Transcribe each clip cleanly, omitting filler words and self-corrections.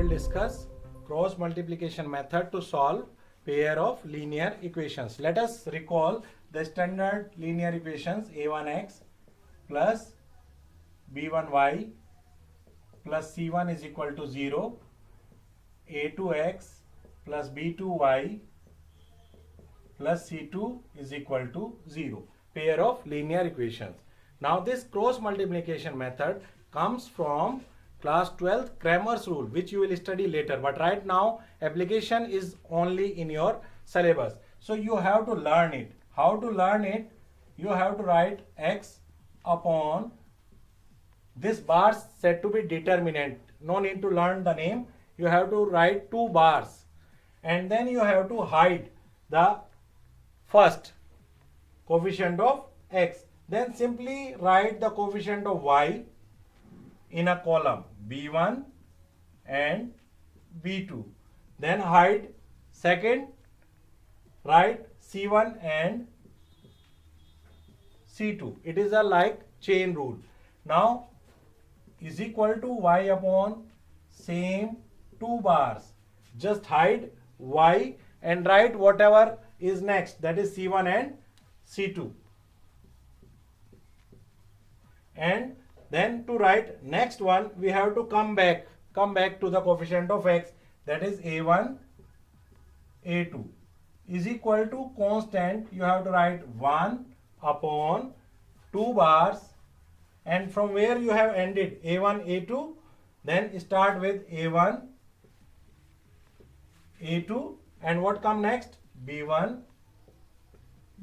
will discuss cross multiplication method to solve pair of linear equations. Let us recall the standard linear equations: a1x plus b1y plus c1 is equal to 0, a2x plus b2y plus c2 is equal to 0. Pair of linear equations. Now this cross multiplication method comes from class 12th Cramer's rule, which you will study later, but right now application is only in your syllabus. So you have to learn it. How to learn it? You have to write x upon this bars said to be determinant. No need to learn the name. You have to write 2 bars and then you have to hide the first coefficient of x. Then simply write the coefficient of y in a column b1 and b2. Then hide second, write c1 and c2. It is a like chain rule. Now is equal to y upon same 2 bars. Just hide y and write whatever is next, that is c1 and c2. And then to write next one, we have to come back to the coefficient of x, that is a1 a2 is equal to constant. You have to write 1 upon 2 bars, and from where you have ended a1 a2, then start with a1 a2 and what come next, b1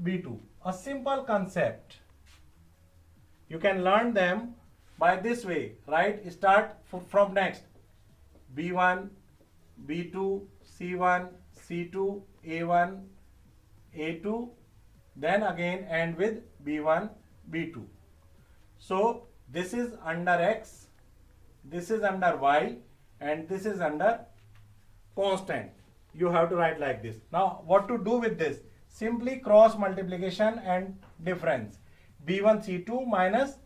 b2. A simple concept. You can learn them by this way, right? Start from next b1 b2 c1 c2 a1 a2, then again end with b1 b2. So this is under x, this is under y, and this is under constant. You have to write like this. Now what to do with this? Simply cross multiplication and difference. b1 c2 minus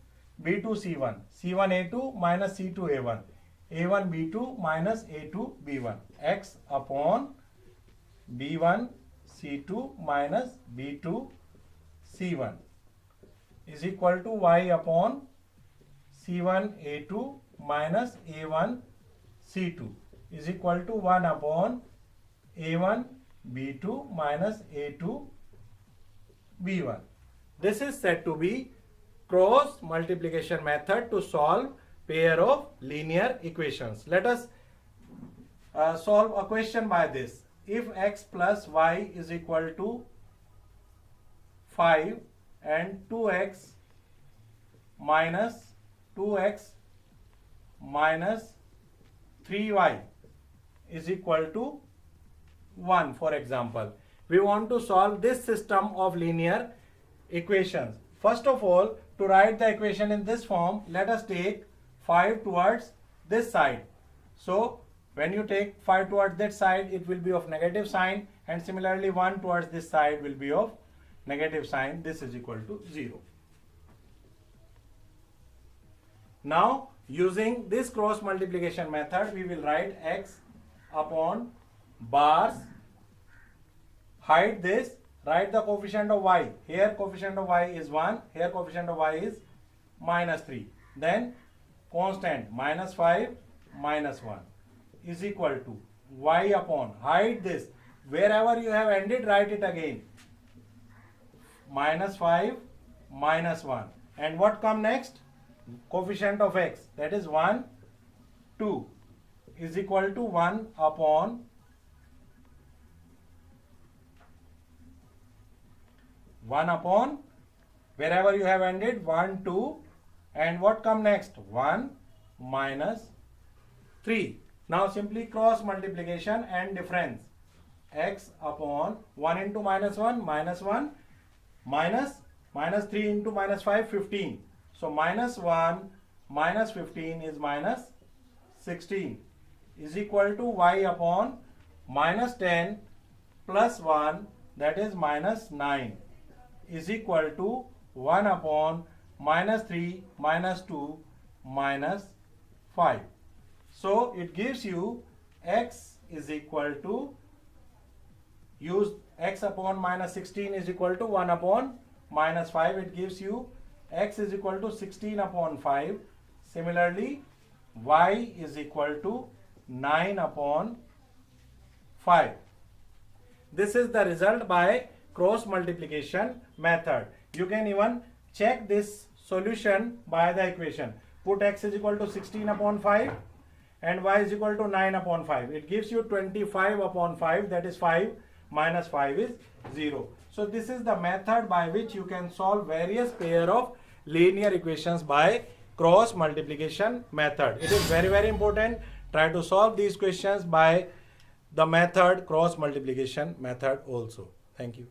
b2 c1, c1 a2 minus c2 a1, a1 b2 minus a2 b1, x upon b1 c2 minus b2 c1 is equal to y upon c1 a2 minus a1 c2 is equal to 1 upon a1 b2 minus a2 b1. This is said to be cross multiplication method to solve pair of linear equations. Let us solve a question by this. If x plus y is equal to 5 and 2x minus 3y is equal to 1, for example, we want to solve this system of linear equations. First of all, to write the equation in this form, let us take 5 towards this side. So when you take 5 towards that side, it will be of negative sign, and similarly 1 towards this side will be of negative sign. This is equal to 0. Now using this cross multiplication method, we will write x upon bars, hide this, write the coefficient of y. Here coefficient of y is 1, here coefficient of y is minus 3. Then constant minus 5 minus 1 is equal to y upon, hide this, wherever you have ended write it again, minus 5 minus 1. And what come next? Coefficient of x, that is 1 2 is equal to 1 upon wherever you have ended 1 2, and what come next? 1 minus 3. Now simply cross multiplication and difference. X upon 1 into minus 1 minus 3 into minus 5 15. So minus 1 minus 15 is minus 16 is equal to y upon minus 10 plus 1, that is minus 9 is equal to 1 upon minus 3 minus 2 minus 5. So it gives you x is equal to, use x upon minus 16 is equal to 1 upon minus 5. It gives you x is equal to 16 upon 5. Similarly, y is equal to 9 upon 5. This is the result by cross multiplication method. You can even check this solution by the equation. Put x is equal to 16 upon 5 and y is equal to 9 upon 5. It gives you 25 upon 5, that is 5 minus 5 is 0. So this is the method by which you can solve various pair of linear equations by cross multiplication method. It is very, very important. Try to solve these questions by the method cross multiplication method also. Thank you.